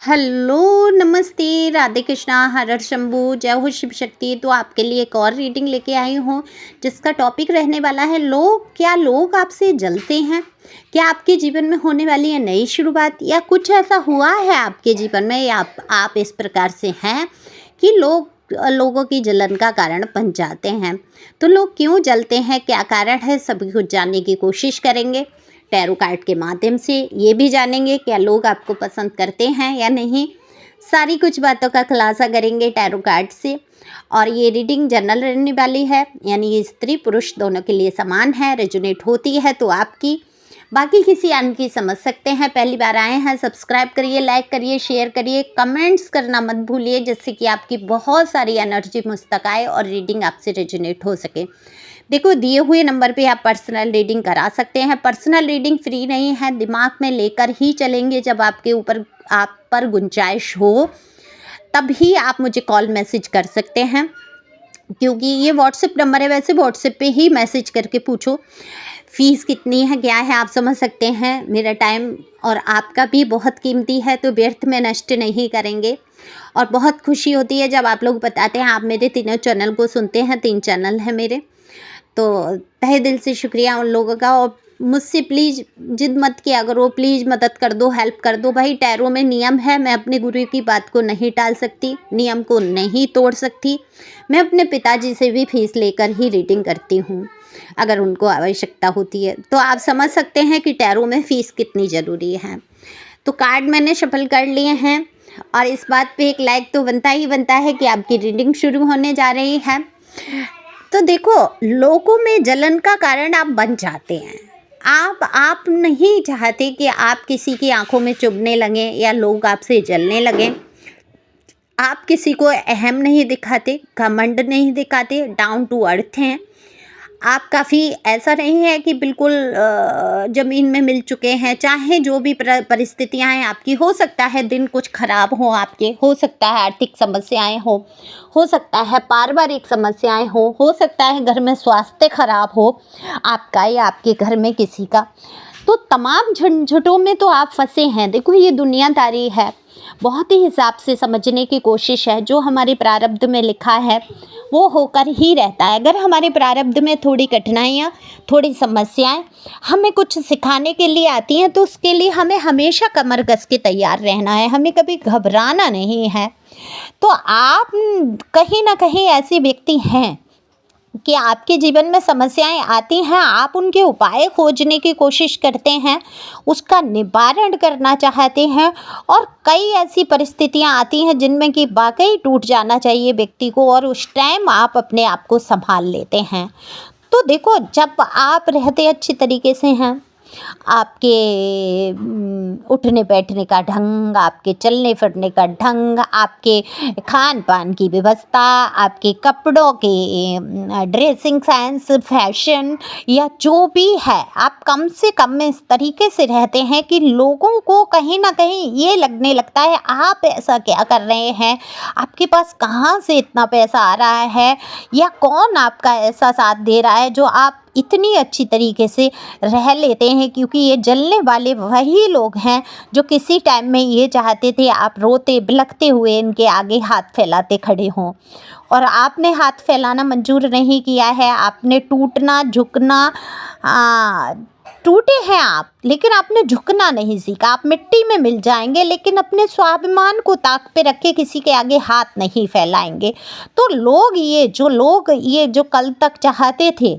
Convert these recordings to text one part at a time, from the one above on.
Hello, नमस्ते, राधे कृष्णा, हर हर शंभू, जय हो शिव शक्ति। तो आपके लिए एक और रीडिंग लेके आई हूँ जिसका टॉपिक रहने वाला है क्या लोग आपसे जलते हैं? क्या आपके जीवन में होने वाली है नई शुरुआत या कुछ ऐसा हुआ है आपके जीवन में या आप इस प्रकार से हैं कि लोगों की जलन का कारण बन जाते हैं। तो लोग क्यों जलते हैं, क्या कारण है, सभी कुछ जानने की कोशिश करेंगे। टैरो कार्ड के माध्यम से ये भी जानेंगे क्या लोग आपको पसंद करते हैं या नहीं। सारी कुछ बातों का खुलासा करेंगे टैरो कार्ड से। और ये रीडिंग जनरल रहने वाली है, यानी ये स्त्री पुरुष दोनों के लिए समान है। रेजोनेट होती है तो आपकी, बाकी किसी अन्य की समझ सकते हैं। पहली बार आए हैं, सब्सक्राइब करिए, लाइक करिए, शेयर करिए, कमेंट्स करना मत भूलिए, जिससे कि आपकी बहुत सारी एनर्जी मुझ तक आए और रीडिंग आपसे रेजोनेट हो सके। देखो, दिए हुए नंबर पे आप पर्सनल रीडिंग करा सकते हैं। पर्सनल रीडिंग फ्री नहीं है, दिमाग में लेकर ही चलेंगे। जब आपके ऊपर आप पर गुंजाइश हो तभी आप मुझे कॉल मैसेज कर सकते हैं, क्योंकि ये व्हाट्सएप नंबर है। वैसे व्हाट्सएप पे ही मैसेज करके पूछो फ़ीस कितनी है, क्या है, आप समझ सकते हैं। मेरा टाइम और आपका भी बहुत कीमती है, तो व्यर्थ में नष्ट नहीं करेंगे। और बहुत खुशी होती है जब आप लोग बताते हैं आप मेरे तीनों चैनल को सुनते हैं। 3 चैनल हैं मेरे, तो तहे दिल से शुक्रिया उन लोगों का। और मुझसे प्लीज़ जिद मत किया करो, प्लीज़ मदद कर दो, हेल्प कर दो। भाई, टैरो में नियम है, मैं अपने गुरु की बात को नहीं टाल सकती, नियम को नहीं तोड़ सकती। मैं अपने पिताजी से भी फीस लेकर ही रीडिंग करती हूँ, अगर उनको आवश्यकता होती है। तो आप समझ सकते हैं कि टैरो में फ़ीस कितनी ज़रूरी है। तो कार्ड मैंने शफल कर लिए हैं, और इस बात पे एक लाइक तो बनता ही बनता है कि आपकी रीडिंग शुरू होने जा रही है। तो देखो, लोगों में जलन का कारण आप बन जाते हैं। आप नहीं चाहते कि आप किसी की आंखों में चुभने लगें या लोग आपसे जलने लगें। आप किसी को अहम नहीं दिखाते, घमंड नहीं दिखाते, डाउन टू अर्थ हैं। आप काफ़ी ऐसा नहीं है कि बिल्कुल ज़मीन में मिल चुके हैं। चाहे जो भी परिस्थितियाँ हैं आपकी, हो सकता है दिन कुछ ख़राब हो आपके, हो सकता है आर्थिक समस्याएं हो सकता है पारिवारिक समस्याएं हो सकता है घर में स्वास्थ्य खराब हो आपका या आपके घर में किसी का। तो तमाम झंझटों में तो आप फंसे हैं। देखो, ये दुनियादारी है, बहुत ही हिसाब से समझने की कोशिश है। जो हमारे प्रारब्ध में लिखा है वो होकर ही रहता है। अगर हमारे प्रारब्ध में थोड़ी कठिनाइयाँ, थोड़ी समस्याएं हमें कुछ सिखाने के लिए आती हैं, तो उसके लिए हमें हमेशा कमर कस के तैयार रहना है, हमें कभी घबराना नहीं है। तो आप कहीं ना कहीं ऐसे व्यक्ति हैं कि आपके जीवन में समस्याएं आती हैं, आप उनके उपाय खोजने की कोशिश करते हैं, उसका निवारण करना चाहते हैं। और कई ऐसी परिस्थितियां आती हैं जिनमें कि वाकई टूट जाना चाहिए व्यक्ति को, और उस टाइम आप अपने आप को संभाल लेते हैं। तो देखो, जब आप रहते अच्छी तरीके से हैं, आपके उठने बैठने का ढंग, आपके चलने फिरने का ढंग, आपके खान पान की व्यवस्था, आपके कपड़ों के ड्रेसिंग सेंस, फैशन या जो भी है, आप कम से कम में इस तरीके से रहते हैं कि लोगों को कहीं ना कहीं ये लगने लगता है आप ऐसा क्या कर रहे हैं, आपके पास कहाँ से इतना पैसा आ रहा है, या कौन आपका ऐसा साथ दे रहा है जो आप इतनी अच्छी तरीके से रह लेते हैं। क्योंकि ये जलने वाले वही लोग हैं जो किसी टाइम में ये चाहते थे आप रोते बिलखते हुए इनके आगे हाथ फैलाते खड़े हों, और आपने हाथ फैलाना मंजूर नहीं किया है। आपने टूटना झुकना, टूटे हैं आप, लेकिन आपने झुकना नहीं सीखा। आप मिट्टी में मिल जाएंगे लेकिन अपने स्वाभिमान को ताक पे रखे किसी के आगे हाथ नहीं फैलाएंगे। तो लोग ये जो कल तक चाहते थे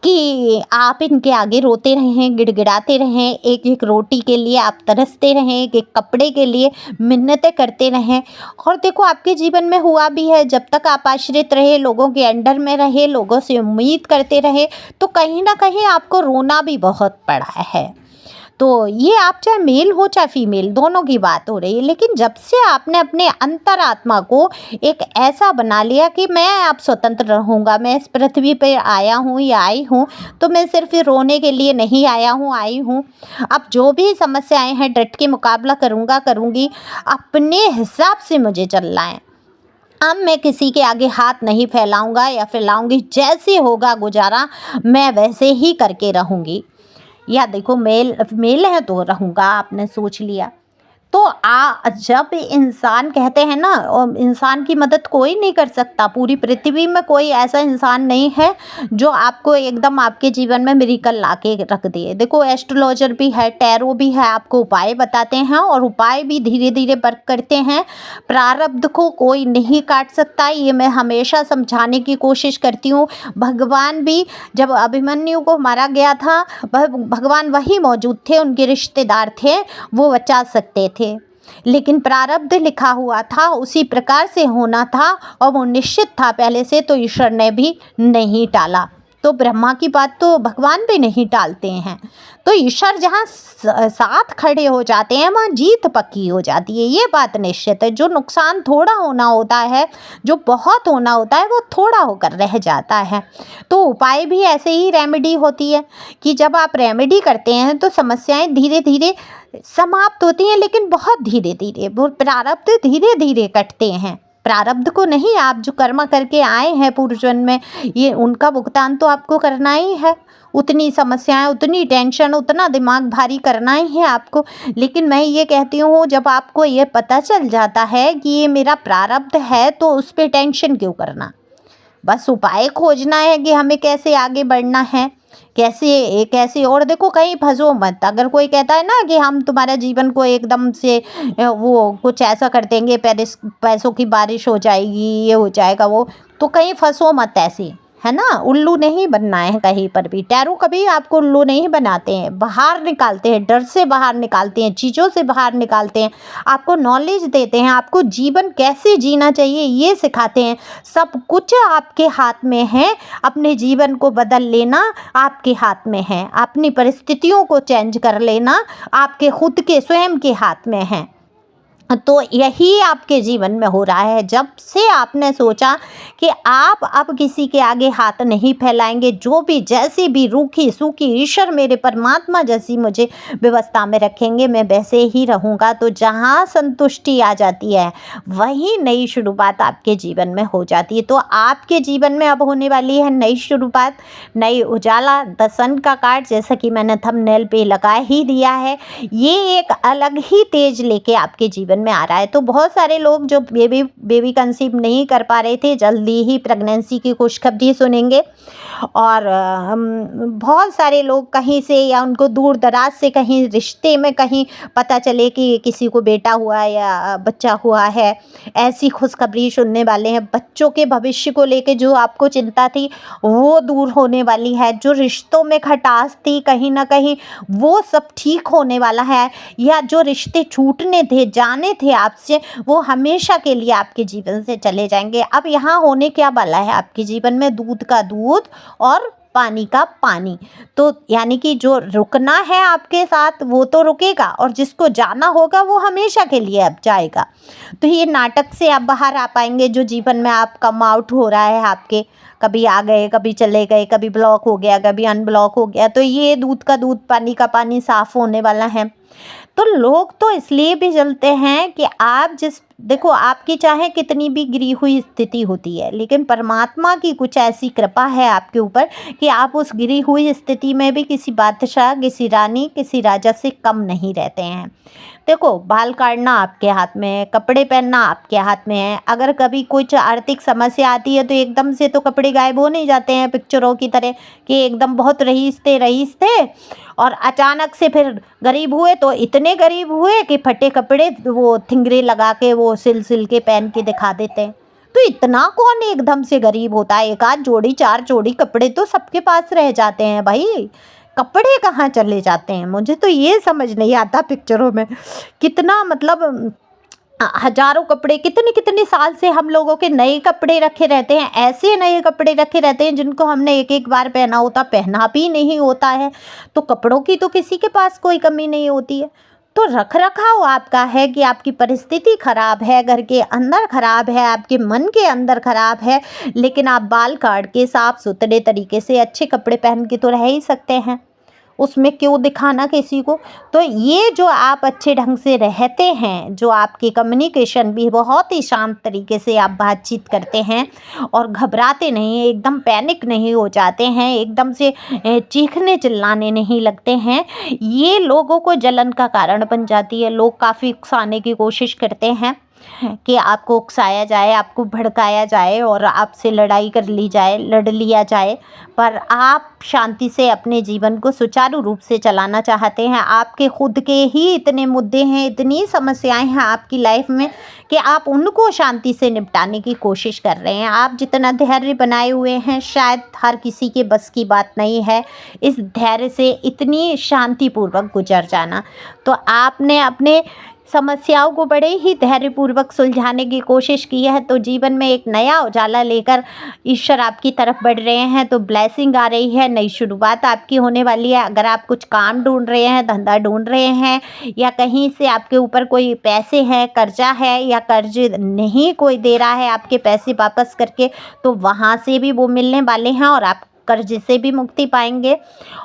कि आप इनके आगे रोते रहें, गिड़गिड़ाते रहें, एक एक रोटी के लिए आप तरसते रहें, एक एक कपड़े के लिए मिन्नतें करते रहें। और देखो, आपके जीवन में हुआ भी है, जब तक आप आश्रित रहे, लोगों के अंडर में रहे, लोगों से उम्मीद करते रहे, तो कहीं ना कहीं आपको रोना भी बहुत पड़ा है। तो ये आप चाहे मेल हो चाहे फीमेल, दोनों की बात हो रही है। लेकिन जब से आपने अपने अंतरात्मा को एक ऐसा बना लिया कि मैं अब स्वतंत्र रहूँगा, मैं इस पृथ्वी पर आया हूँ या आई हूँ तो मैं सिर्फ रोने के लिए नहीं आया हूँ, आई हूँ। अब जो भी समस्याएं हैं डट के मुकाबला करूँगी, अपने हिसाब से मुझे चलना है। अब मैं किसी के आगे हाथ नहीं फैलाऊंगा या फैलाऊंगी, जैसे होगा गुजारा मैं वैसे ही करके रहूँगी। या देखो, मेल है तो रहूँगा, आपने सोच लिया। तो जब इंसान कहते हैं ना, और इंसान की मदद कोई नहीं कर सकता, पूरी पृथ्वी में कोई ऐसा इंसान नहीं है जो आपको एकदम आपके जीवन में मिरेकल ला के रख दे। देखो एस्ट्रोलॉजर भी है, टैरो भी है, आपको उपाय बताते हैं और उपाय भी धीरे धीरे वर्क करते हैं। प्रारब्ध को कोई नहीं काट सकता, ये मैं हमेशा समझाने की कोशिश करती हूँ। भगवान भी जब अभिमन्यु को मारा गया था, भगवान वही मौजूद थे, उनके रिश्तेदार थे, वो बचा सकते थे, लेकिन प्रारब्ध लिखा हुआ था, उसी प्रकार से होना था और वो निश्चित था पहले से, तो ईश्वर ने भी नहीं टाला। तो ब्रह्मा की बात तो भगवान भी नहीं टालते हैं। तो ईश्वर जहाँ साथ खड़े हो जाते हैं वहाँ जीत पक्की हो जाती है, ये बात निश्चित है। जो नुकसान थोड़ा होना होता है, जो बहुत होना होता है, वो थोड़ा होकर रह जाता है। तो उपाय भी ऐसे ही रेमेडी होती है कि जब आप रेमेडी करते हैं तो समस्याएं धीरे धीरे समाप्त होती हैं, लेकिन बहुत धीरे धीरे। वो प्रारब्ध धीरे धीरे कटते हैं। प्रारब्ध को नहीं, आप जो कर्म करके आए हैं पूर्व जन्म में, ये उनका भुगतान तो आपको करना ही है। उतनी समस्याएं, उतनी टेंशन, उतना दिमाग भारी करना ही है आपको। लेकिन मैं ये कहती हूँ, जब आपको ये पता चल जाता है कि ये मेरा प्रारब्ध है, तो उस पर टेंशन क्यों करना। बस उपाय खोजना है कि हमें कैसे आगे बढ़ना है, कैसे। और देखो, कहीं फंसो मत। अगर कोई कहता है ना कि हम तुम्हारा जीवन को एकदम से वो कुछ ऐसा कर देंगे, पैसों की बारिश हो जाएगी, ये हो जाएगा वो, तो कहीं फंसो मत ऐसे, है ना। उल्लू नहीं बनना है कहीं पर भी। टैरो कभी आपको उल्लू नहीं बनाते हैं, बाहर निकालते हैं, डर से बाहर निकालते हैं, चीज़ों से बाहर निकालते हैं, आपको नॉलेज देते हैं, आपको जीवन कैसे जीना चाहिए ये सिखाते हैं। सब कुछ आपके हाथ में है, अपने जीवन को बदल लेना आपके हाथ में है, अपनी परिस्थितियों को चेंज कर लेना आपके खुद के स्वयं के हाथ में है। तो यही आपके जीवन में हो रहा है। जब से आपने सोचा कि आप अब किसी के आगे हाथ नहीं फैलाएंगे, जो भी जैसी भी रूखी सूखी ईश्वर मेरे परमात्मा जैसी मुझे व्यवस्था में रखेंगे, मैं वैसे ही रहूँगा, तो जहाँ संतुष्टि आ जाती है वही नई शुरुआत आपके जीवन में हो जाती है। तो आपके जीवन में अब होने वाली है नई शुरुआत, नई उजाला। द सन का कार्ड, जैसा कि मैंने थंबनेल पे लगा ही दिया है, ये एक अलग ही तेज लेके आपके जीवन में आ रहा है। तो बहुत सारे लोग जो बेबी कंसीव नहीं कर पा रहे थे, जल्दी ही प्रेगनेंसी की खुशखबरी सुनेंगे। और बहुत सारे लोग कहीं से, या उनको दूर दराज से कहीं रिश्ते में कहीं पता चले कि किसी को बेटा हुआ या बच्चा हुआ है, ऐसी खुशखबरी सुनने वाले हैं। बच्चों के भविष्य को लेके जो आपको चिंता थी वो दूर होने वाली है। जो रिश्तों में खटास थी कहीं ना कहीं वो सब ठीक होने वाला है। या जो रिश्ते छूटने थे, जाने थे आपसे, वो हमेशा के लिए आपके जीवन से चले जाएंगे। अब यहाँ होने क्या वाला है आपके जीवन में, दूध का दूध और पानी का पानी। तो यानी कि जो रुकना है आपके साथ वो तो रुकेगा, और जिसको जाना होगा वो हमेशा के लिए अब जाएगा। तो ये नाटक से आप बाहर आ पाएंगे। जो जीवन में आप कम आउट हो रहा है आपके, कभी आ गए, कभी चले गए, कभी ब्लॉक हो गया, कभी अनब्लॉक हो गया, तो ये दूध का दूध पानी का पानी साफ होने वाला है। तो लोग तो इसलिए भी जलते हैं कि आप देखो, आपकी चाहे कितनी भी गिरी हुई स्थिति होती है, लेकिन परमात्मा की कुछ ऐसी कृपा है आपके ऊपर कि आप उस गिरी हुई स्थिति में भी किसी बादशाह, किसी रानी, किसी राजा से कम नहीं रहते हैं। देखो, बाल काटना आपके हाथ में है, कपड़े पहनना आपके हाथ में है। अगर कभी कुछ आर्थिक समस्या आती है तो एकदम से तो कपड़े गायब हो नहीं जाते हैं पिक्चरों की तरह कि एकदम बहुत रईस थे और अचानक से फिर गरीब हुए, तो इतने गरीब हुए कि फटे कपड़े वो थिंगरे लगा के वो सिल के पहन के दिखा देते हैं। तो इतना कौन एकदम से गरीब होता है? एक आध जोड़ी, चार जोड़ी कपड़े तो सबके पास रह जाते हैं भाई। कपड़े कहाँ चले जाते हैं? मुझे तो ये समझ नहीं आता पिक्चरों में कितना, मतलब हजारों कपड़े, कितने कितने साल से हम लोगों के नए कपड़े रखे रहते हैं। ऐसे नए कपड़े रखे रहते हैं जिनको हमने एक एक बार पहना होता, पहना भी नहीं होता है। तो कपड़ों की तो किसी के पास कोई कमी नहीं होती है। तो रख रखाव आपका है कि आपकी परिस्थिति खराब है, घर के अंदर खराब है, आपके मन के अंदर खराब है, लेकिन आप बाल काट के साफ सुथरे तरीके से अच्छे कपड़े पहन के तो रह ही सकते हैं। उसमें क्यों दिखाना किसी को। तो ये जो आप अच्छे ढंग से रहते हैं, जो आपकी कम्युनिकेशन भी बहुत ही शांत तरीके से आप बातचीत करते हैं और घबराते नहीं हैं, एकदम पैनिक नहीं हो जाते हैं, एकदम से चीखने चिल्लाने नहीं लगते हैं, ये लोगों को जलन का कारण बन जाती है। लोग काफ़ी उकसाने की कोशिश करते हैं कि आपको उकसाया जाए, आपको भड़काया जाए और आपसे लड़ाई कर ली जाए, लड़ लिया जाए। पर आप शांति से अपने जीवन को सुचारू रूप से चलाना चाहते हैं। आपके खुद के ही इतने मुद्दे हैं, इतनी समस्याएं हैं आपकी लाइफ में कि आप उनको शांति से निपटाने की कोशिश कर रहे हैं। आप जितना धैर्य बनाए हुए हैं, शायद हर किसी के बस की बात नहीं है इस धैर्य से इतनी शांतिपूर्वक गुजर जाना। तो आपने अपने समस्याओं को बड़े ही धैर्यपूर्वक सुलझाने की कोशिश की है, तो जीवन में एक नया उजाला लेकर ईश्वर आपकी तरफ बढ़ रहे हैं। तो ब्लेसिंग आ रही है, नई शुरुआत आपकी होने वाली है। अगर आप कुछ काम ढूंढ रहे हैं, धंधा ढूंढ रहे हैं, या कहीं से आपके ऊपर कोई पैसे हैं, कर्जा है, या कर्ज नहीं कोई दे रहा है आपके पैसे वापस करके, तो वहाँ से भी वो मिलने वाले हैं और आप कर्ज से भी मुक्ति पाएंगे।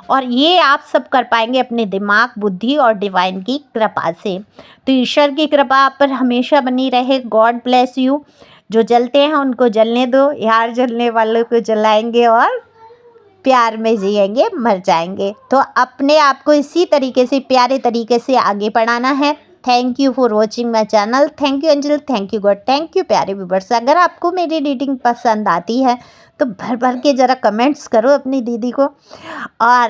और ये आप सब कर पाएंगे अपने दिमाग, बुद्धि और डिवाइन की कृपा से। तो ईश्वर की कृपा आप पर हमेशा बनी रहे। God bless you. जो जलते हैं उनको जलने दो, यार जलने वालों को जलाएंगे और प्यार में जिएंगे, मर जाएंगे। तो अपने आप को इसी तरीके से, प्यारे तरीके से आगे बढ़ाना है। Thank you for watching my channel. Thank you angel, thank you God, thank you प्यारे व्यूअर्स। अगर आपको मेरी रीडिंग पसंद आती है तो भर भर के ज़रा कमेंट्स करो अपनी दीदी को, और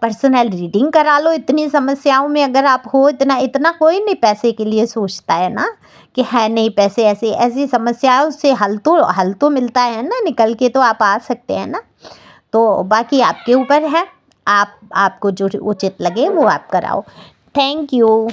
पर्सनल रीडिंग करा लो। इतनी समस्याओं में अगर आप हो, इतना कोई नहीं पैसे के लिए सोचता है ना, कि है नहीं पैसे, ऐसी समस्याओं से हल तो मिलता है ना निकल के, तो आप आ सकते हैं ना। तो बाकी आपके ऊपर है, आपको जो उचित लगे वो आप कराओ। Thank you.